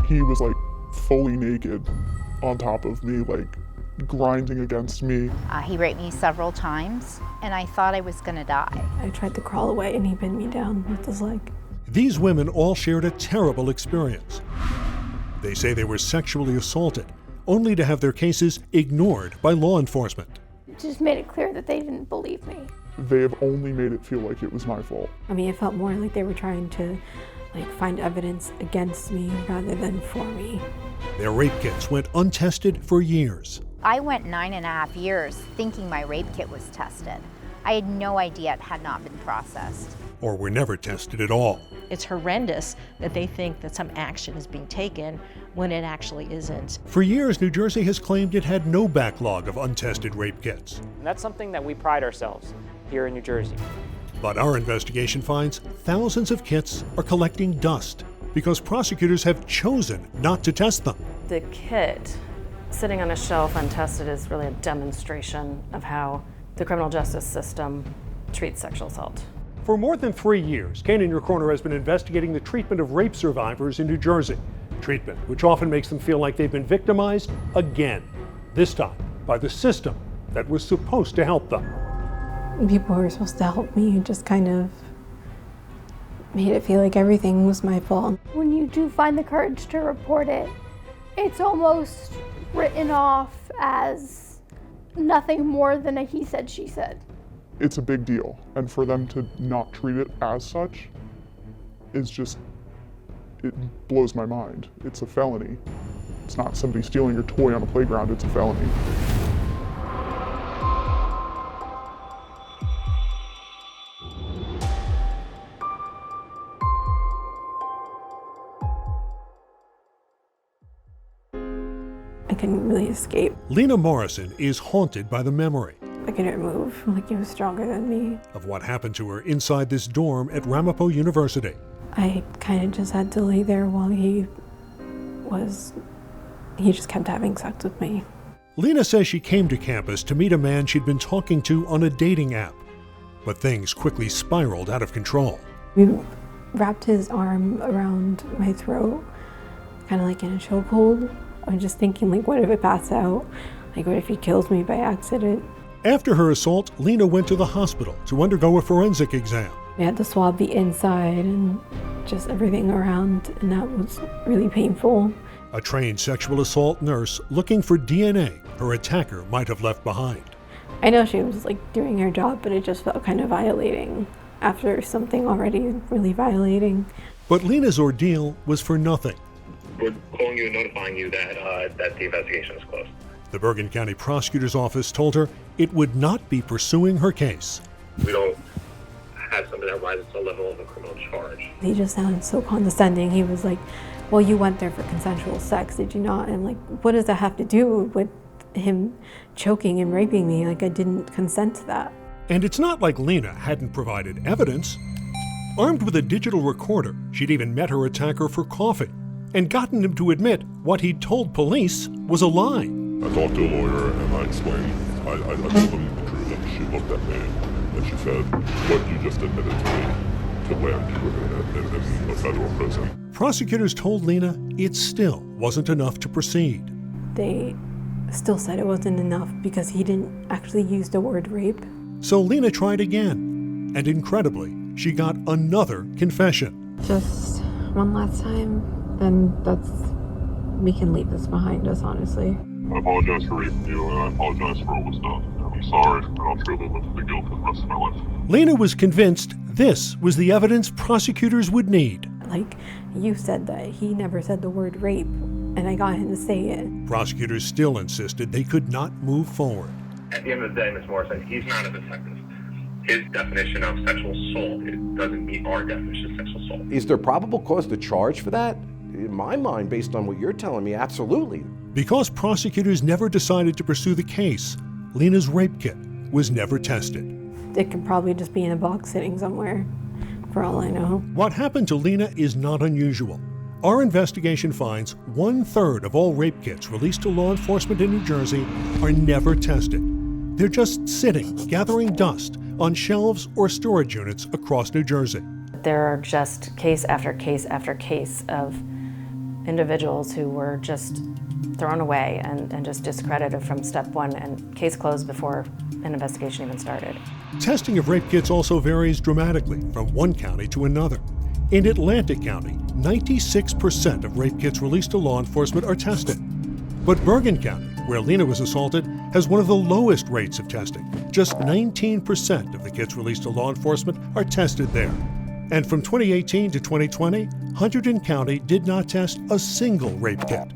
He was like fully naked on top of me, like grinding against me. He raped me several times, and I thought I was gonna die. I tried to crawl away and he pinned me down with his leg. These women all shared a terrible experience. They say they were sexually assaulted, only to have their cases ignored by law enforcement. It just made it clear that they didn't believe me. They have only made it feel like it was my fault. I mean, it felt more like they were trying to find evidence against me rather than for me. Their rape kits went untested for years. I went 9.5 years thinking my rape kit was tested. I had no idea it had not been processed. Or were never tested at all. It's horrendous that they think that some action is being taken when it actually isn't. For years, New Jersey has claimed it had no backlog of untested rape kits. And that's something that we pride ourselves here in New Jersey. But our investigation finds thousands of kits are collecting dust because prosecutors have chosen not to test them. The kit sitting on a shelf untested is really a demonstration of how the criminal justice system treats sexual assault. For more than 3 years, Kane In Your Corner has been investigating the treatment of rape survivors in New Jersey. Treatment which often makes them feel like they've been victimized again, this time by the system that was supposed to help them. People who were supposed to help me just kind of made it feel like everything was my fault. When you do find the courage to report it, it's almost written off as nothing more than a he said, she said. It's a big deal, and for them to not treat it as such is just, it blows my mind. It's a felony. It's not somebody stealing your toy on a playground, it's a felony. I couldn't really escape. Lena Morrison is haunted by the memory I couldn't move, like he was stronger than me. of what happened to her inside this dorm at Ramapo University. I kind of just had to lay there while he just kept having sex with me. Lena says she came to campus to meet a man she'd been talking to on a dating app, but things quickly spiraled out of control. We wrapped his arm around my throat, kind of like in a chokehold. I was just thinking, like, what if I pass out? Like, what if he kills me by accident? After her assault, Lena went to the hospital to undergo a forensic exam. We had to swab the inside and just everything around, and that was really painful. A trained sexual assault nurse looking for DNA her attacker might have left behind. I know she was, like, doing her job, but it just felt kind of violating after something already really violating. But Lena's ordeal was for nothing. We're calling you and notifying you that the investigation is closed. The Bergen County Prosecutor's Office told her it would not be pursuing her case. We don't have something that rises to the level of a criminal charge. He just sounded so condescending. He was like, well, you went there for consensual sex, did you not? And I'm like, what does that have to do with him choking and raping me? Like, I didn't consent to that. And it's not like Lena hadn't provided evidence. Armed with a digital recorder, she'd even met her attacker for coffee and gotten him to admit what he'd told police was a lie. I talked to a lawyer and I explained, I told them the truth, and she looked at me and she said, what you just admitted to me could land you in a federal prison. Prosecutors told Lena it still wasn't enough to proceed. They still said it wasn't enough because he didn't actually use the word rape. So Lena tried again, and incredibly, she got another confession. Just one last time, then we can leave this behind us, honestly. I apologize for raping you, and I apologize for what was done. I'm sorry, and I'll truly live with the guilt for the rest of my life. Lena was convinced this was the evidence prosecutors would need. Like, you said that he never said the word rape, and I got him to say it. Prosecutors still insisted they could not move forward. At the end of the day, Ms. Morrison, he's not a detective. His definition of sexual assault, it doesn't meet our definition of sexual assault. Is there probable cause to charge for that? In my mind, based on what you're telling me, absolutely. Because prosecutors never decided to pursue the case, Lena's rape kit was never tested. It could probably just be in a box sitting somewhere, for all I know. What happened to Lena is not unusual. Our investigation finds 1/3 of all rape kits released to law enforcement in New Jersey are never tested. They're just sitting, gathering dust on shelves or storage units across New Jersey. There are just case after case after case of individuals who were just thrown away and just discredited from step one, and case closed before an investigation even started. Testing of rape kits also varies dramatically from one county to another. In Atlantic County, 96% of rape kits released to law enforcement are tested. But Bergen County, where Lena was assaulted, has one of the lowest rates of testing. Just 19% of the kits released to law enforcement are tested there. And from 2018 to 2020, Hunterdon County did not test a single rape kit.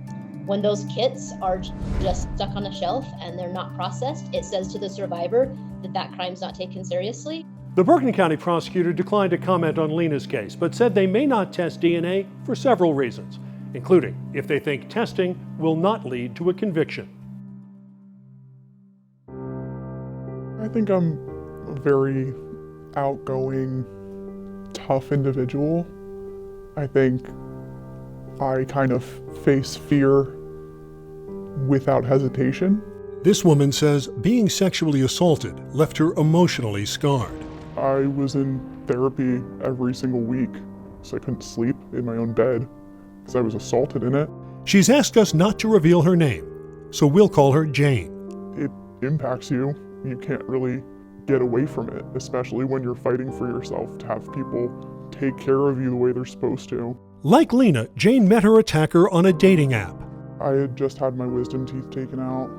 When those kits are just stuck on a shelf and they're not processed, it says to the survivor that that crime's not taken seriously. The Bergen County prosecutor declined to comment on Lena's case, but said they may not test DNA for several reasons, including if they think testing will not lead to a conviction. I think I'm a very outgoing, tough individual. I think I kind of face fear without hesitation. This woman says being sexually assaulted left her emotionally scarred. I was in therapy every single week, so I couldn't sleep in my own bed because I was assaulted in it. She's asked us not to reveal her name, so we'll call her Jane. It impacts you. You can't really get away from it, especially when you're fighting for yourself, to have people take care of you the way they're supposed to. Like Lena, Jane met her attacker on a dating app. I had just had my wisdom teeth taken out,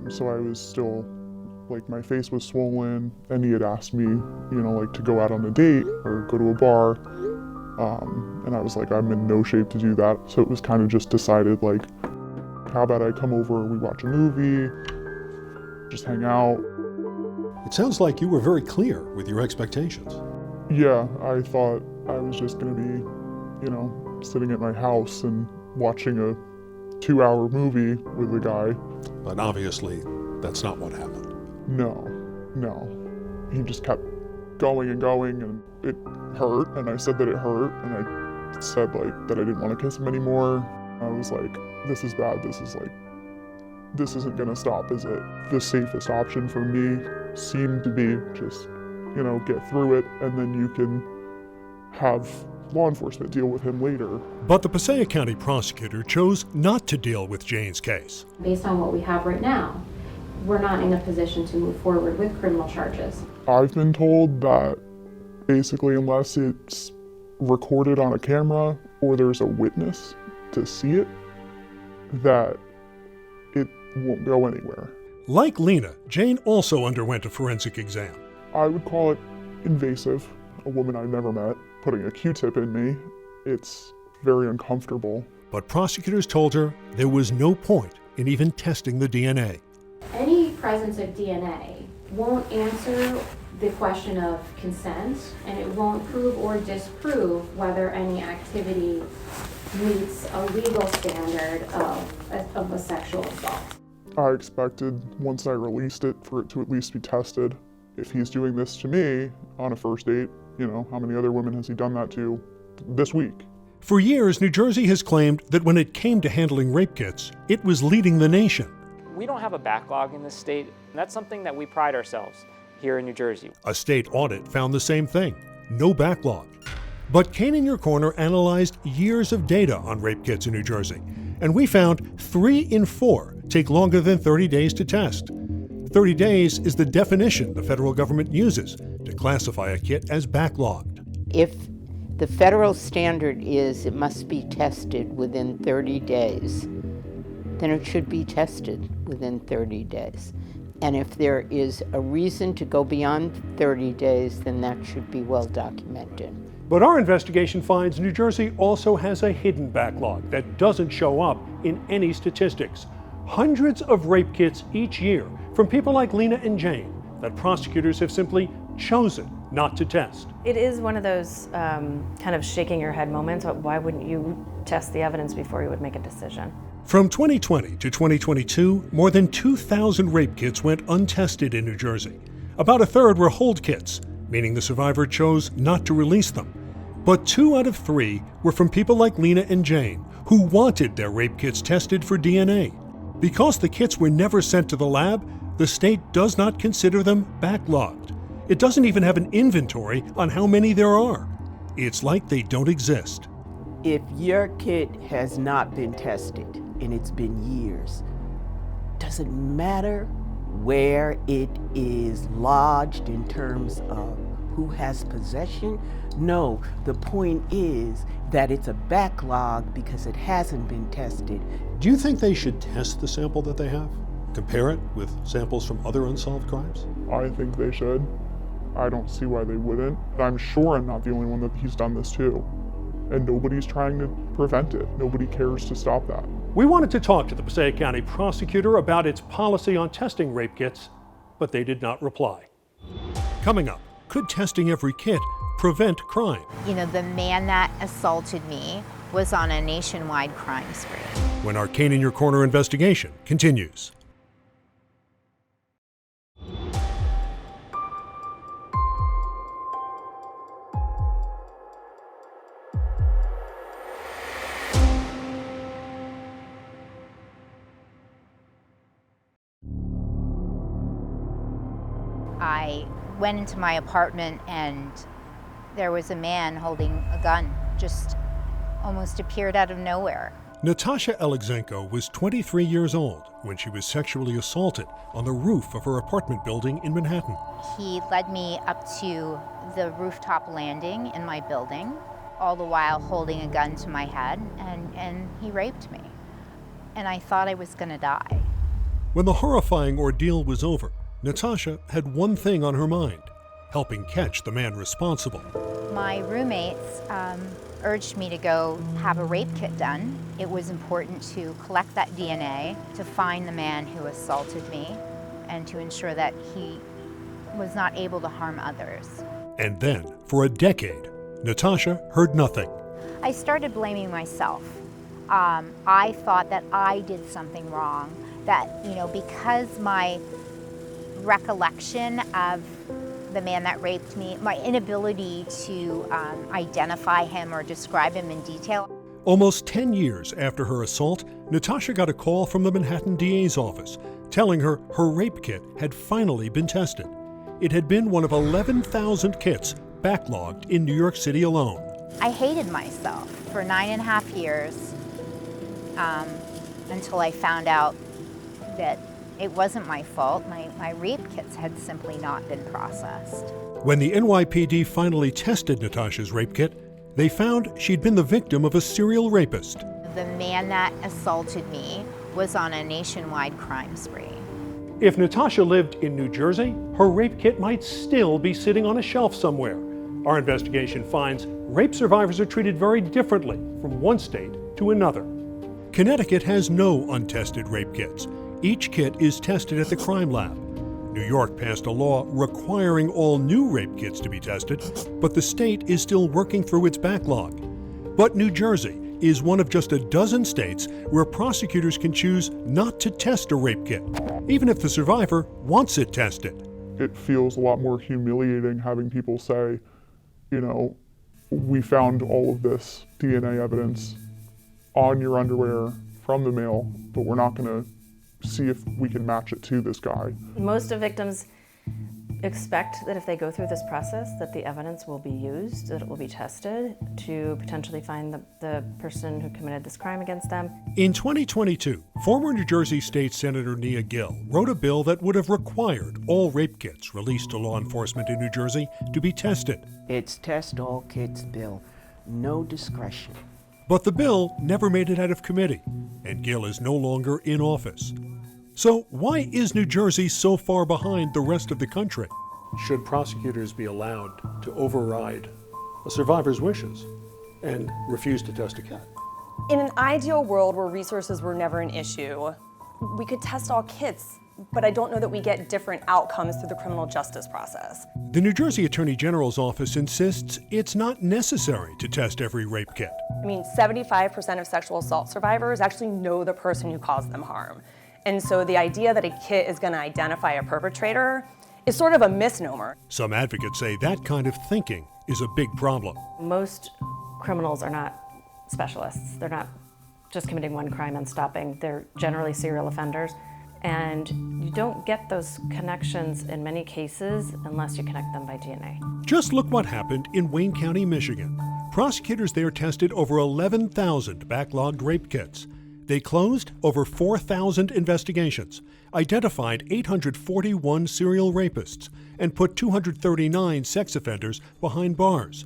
so I was still, like, my face was swollen, and he had asked me, to go out on a date or go to a bar, and I was like, I'm in no shape to do that. So it was kind of just decided, like, how about I come over, we watch a movie, just hang out. It sounds like you were very clear with your expectations. Yeah, I thought I was just gonna be, sitting at my house and watching a 2-hour movie with a guy. But obviously, that's not what happened. No. He just kept going and going, and it hurt, and I said that it hurt, and I said, that I didn't want to kiss him anymore. I was like, this is bad, this isn't gonna stop, is it? The safest option for me seemed to be just, get through it, and then you can have law enforcement deal with him later. But the Passaic County prosecutor chose not to deal with Jane's case. Based on what we have right now, we're not in a position to move forward with criminal charges. I've been told that basically unless it's recorded on a camera or there's a witness to see it, that it won't go anywhere. Like Lena, Jane also underwent a forensic exam. I would call it invasive. A woman I've never met putting a Q-tip in me, it's very uncomfortable. But prosecutors told her there was no point in even testing the DNA. Any presence of DNA won't answer the question of consent, and it won't prove or disprove whether any activity meets a legal standard of a sexual assault. I expected, once I released it, for it to at least be tested. If he's doing this to me on a first date, how many other women has he done that to this week? For years, New Jersey has claimed that when it came to handling rape kits, it was leading the nation. We don't have a backlog in this state, and that's something that we pride ourselves here in New Jersey. A state audit found the same thing, no backlog. But Kane In Your Corner analyzed years of data on rape kits in New Jersey, and we found 3 in 4 take longer than 30 days to test. 30 days is the definition the federal government uses to classify a kit as backlogged. If the federal standard is it must be tested within 30 days, then it should be tested within 30 days. And if there is a reason to go beyond 30 days, then that should be well documented. But our investigation finds New Jersey also has a hidden backlog that doesn't show up in any statistics. Hundreds of rape kits each year from people like Lena and Jane that prosecutors have simply chosen not to test. It is one of those kind of shaking your head moments. Why wouldn't you test the evidence before you would make a decision? From 2020 to 2022, more than 2,000 rape kits went untested in New Jersey. About a third were hold kits, meaning the survivor chose not to release them. But 2 out of 3 were from people like Lena and Jane, who wanted their rape kits tested for DNA. Because the kits were never sent to the lab, the state does not consider them backlogged. It doesn't even have an inventory on how many there are. It's like they don't exist. If your kit has not been tested, and it's been years, does it matter where it is lodged in terms of who has possession? No, the point is that it's a backlog because it hasn't been tested. Do you think they should test the sample that they have? Compare it with samples from other unsolved crimes? I think they should. I don't see why they wouldn't. I'm sure I'm not the only one that he's done this to. And nobody's trying to prevent it. Nobody cares to stop that. We wanted to talk to the Passaic County prosecutor about its policy on testing rape kits, but they did not reply. Coming up, could testing every kit prevent crime? You know, the man that assaulted me was on a nationwide crime spree. When our Kane In Your Corner investigation continues. I went into my apartment and there was a man holding a gun, just almost appeared out of nowhere. Natasha Alexenko was 23 years old when she was sexually assaulted on the roof of her apartment building in Manhattan. He led me up to the rooftop landing in my building, all the while holding a gun to my head, and he raped me. And I thought I was gonna die. When the horrifying ordeal was over, Natasha had one thing on her mind: helping catch the man responsible. My roommates urged me to go have a rape kit done. It was important to collect that DNA to find the man who assaulted me and to ensure that he was not able to harm others. And then, for a decade, Natasha heard nothing. I started blaming myself. I thought that I did something wrong, that, you know, because my recollection of the man that raped me, my inability to identify him or describe him in detail. Almost 10 years after her assault, Natasha got a call from the Manhattan DA's office telling her her rape kit had finally been tested. It had been one of 11,000 kits backlogged in New York City alone. I hated myself for 9.5 years until I found out that it wasn't my fault. My rape kits had simply not been processed. When the NYPD finally tested Natasha's rape kit, they found she'd been the victim of a serial rapist. The man that assaulted me was on a nationwide crime spree. If Natasha lived in New Jersey, her rape kit might still be sitting on a shelf somewhere. Our investigation finds rape survivors are treated very differently from one state to another. Connecticut has no untested rape kits. Each kit is tested at the crime lab. New York passed a law requiring all new rape kits to be tested, but the state is still working through its backlog. But New Jersey is one of just a dozen states where prosecutors can choose not to test a rape kit, even if the survivor wants it tested. It feels a lot more humiliating having people say, you know, we found all of this DNA evidence on your underwear from the mail, but we're not going to see if we can match it to this guy. Most of victims expect that if they go through this process that the evidence will be used, that it will be tested to potentially find the person who committed this crime against them. In 2022, former New Jersey State Senator Nia Gill wrote a bill that would have required all rape kits released to law enforcement in New Jersey to be tested. It's test all kits bill, no discretion. But the bill never made it out of committee, and Gill is no longer in office. So why is New Jersey so far behind the rest of the country? Should prosecutors be allowed to override a survivor's wishes and refuse to test a cat? In an ideal world where resources were never an issue, we could test all kits, but I don't know that we get different outcomes through the criminal justice process. The New Jersey Attorney General's office insists it's not necessary to test every rape kit. I mean, 75% of sexual assault survivors actually know the person who caused them harm. And so the idea that a kit is going to identify a perpetrator is sort of a misnomer. Some advocates say that kind of thinking is a big problem. Most criminals are not specialists. They're not just committing one crime and stopping. They're generally serial offenders. And you don't get those connections in many cases unless you connect them by DNA. Just look what happened in Wayne County, Michigan. prosecutors there tested over 11,000 backlogged rape kits. They closed over 4,000 investigations, identified 841 serial rapists, and put 239 sex offenders behind bars.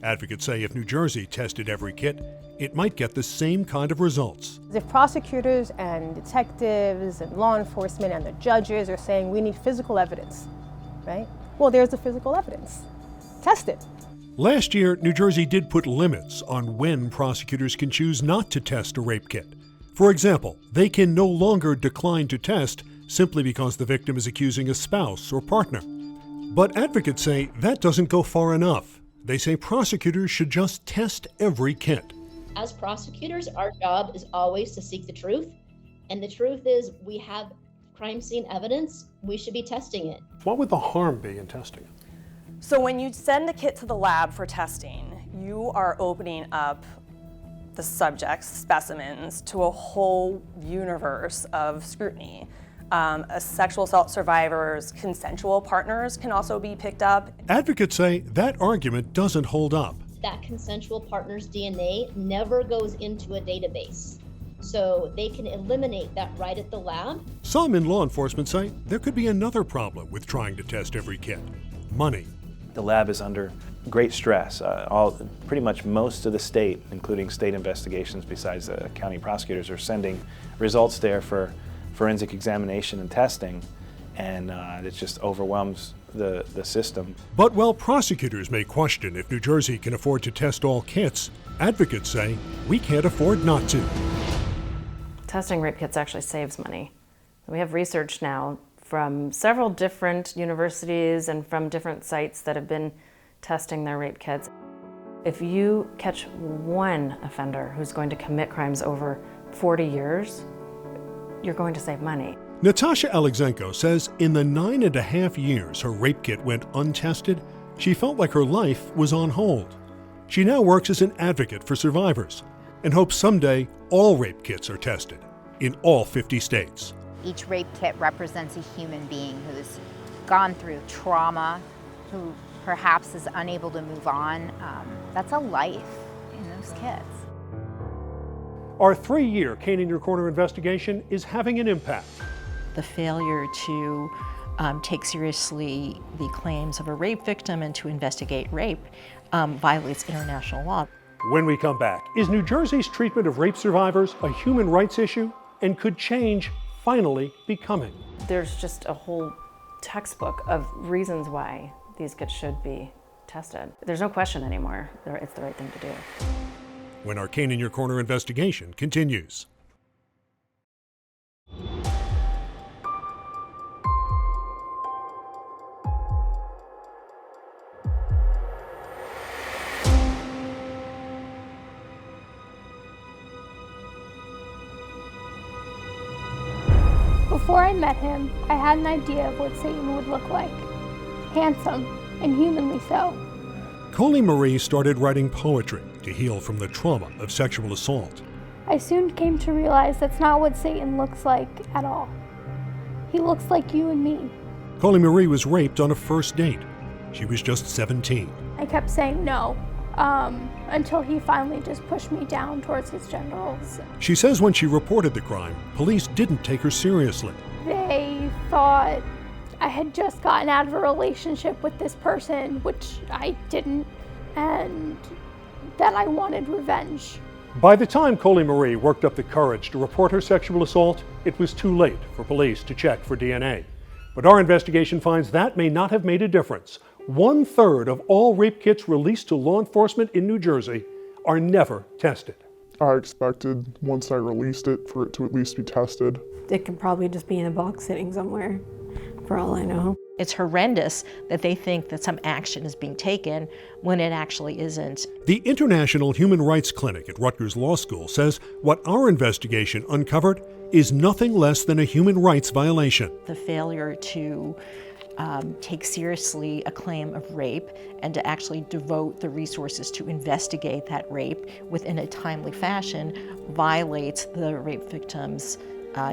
Advocates say if New Jersey tested every kit, it might get the same kind of results. If prosecutors and detectives and law enforcement and the judges are saying we need physical evidence, right? Well, there's the physical evidence. Test it. Last year, New Jersey did put limits on when prosecutors can choose not to test a rape kit. For example, they can no longer decline to test simply because the victim is accusing a spouse or partner. But advocates say that doesn't go far enough. They say prosecutors should just test every kit. As prosecutors, our job is always to seek the truth. And the truth is, we have crime scene evidence, we should be testing it. What would the harm be in testing it? So when you send a kit to the lab for testing, you are opening up the subject's specimens to a whole universe of scrutiny. A sexual assault survivor's consensual partners can also be picked up. Advocates say that argument doesn't hold up. That consensual partner's DNA never goes into a database. So they can eliminate that right at the lab. Some in law enforcement say there could be another problem with trying to test every kit: money. The lab is under great stress. Pretty much most of the state, including state investigations besides the county prosecutors, are sending results there for forensic examination and testing, and it just overwhelms the system. But while prosecutors may question if New Jersey can afford to test all kits, advocates say we can't afford not to. Testing rape kits actually saves money. We have research now from several different universities and from different sites that have been testing their rape kits. If you catch one offender who's going to commit crimes over 40 years, you're going to save money. Natasha Alexenko says in the 9.5 years her rape kit went untested, she felt like her life was on hold. She now works as an advocate for survivors and hopes someday all rape kits are tested in all 50 states. Each rape kit represents a human being who's gone through trauma, who perhaps is unable to move on. That's a life in those kits. Our 3-year Kane In Your Corner investigation is having an impact. The failure to take seriously the claims of a rape victim and to investigate rape violates international law. When we come back, is New Jersey's treatment of rape survivors a human rights issue, and could change finally be coming? There's just a whole textbook of reasons why these kits should be tested. There's no question anymore. It's the right thing to do. When our Kane In Your Corner investigation continues. Before I met him, I had an idea of what Satan would look like. Handsome, and humanly so. Coley Marie started writing poetry to heal from the trauma of sexual assault. I soon came to realize that's not what Satan looks like at all. He looks like you and me. Coley Marie was raped on a first date. She was just 17. I kept saying no, until he finally just pushed me down towards his genitals. She says when she reported the crime, police didn't take her seriously. They thought I had just gotten out of a relationship with this person, which I didn't, and that I wanted revenge. By the time Coley Marie worked up the courage to report her sexual assault, it was too late for police to check for DNA. But our investigation finds that may not have made a difference. 1/3 of all rape kits released to law enforcement in New Jersey are never tested. I expected, once I released it, for it to at least be tested. It could probably just be in a box sitting somewhere, for all I know. It's horrendous that they think that some action is being taken when it actually isn't. The International Human Rights Clinic at Rutgers Law School says what our investigation uncovered is nothing less than a human rights violation. The failure to take seriously a claim of rape and to actually devote the resources to investigate that rape within a timely fashion violates the rape victim's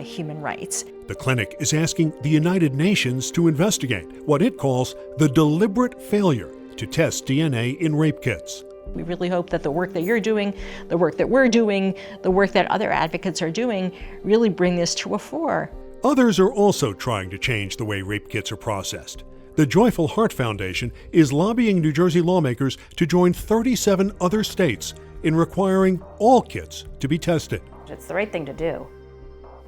human rights. The clinic is asking the United Nations to investigate what it calls the deliberate failure to test DNA in rape kits. We really hope that the work that you're doing, the work that we're doing, the work that other advocates are doing, really bring this to a fore. Others are also trying to change the way rape kits are processed. The Joyful Heart Foundation is lobbying New Jersey lawmakers to join 37 other states in requiring all kits to be tested. It's the right thing to do.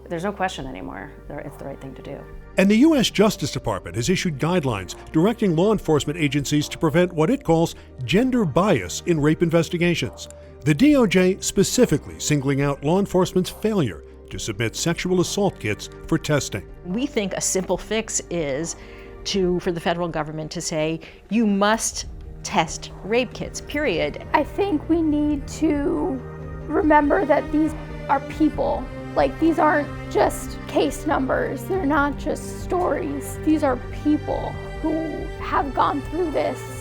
There's no question anymore. It's the right thing to do. And the U.S. Justice Department has issued guidelines directing law enforcement agencies to prevent what it calls gender bias in rape investigations. The DOJ specifically singling out law enforcement's failure to submit sexual assault kits for testing. We think a simple fix is for the federal government to say, you must test rape kits, period. I think we need to remember that these are people. Like, these aren't just case numbers. They're not just stories. These are people who have gone through this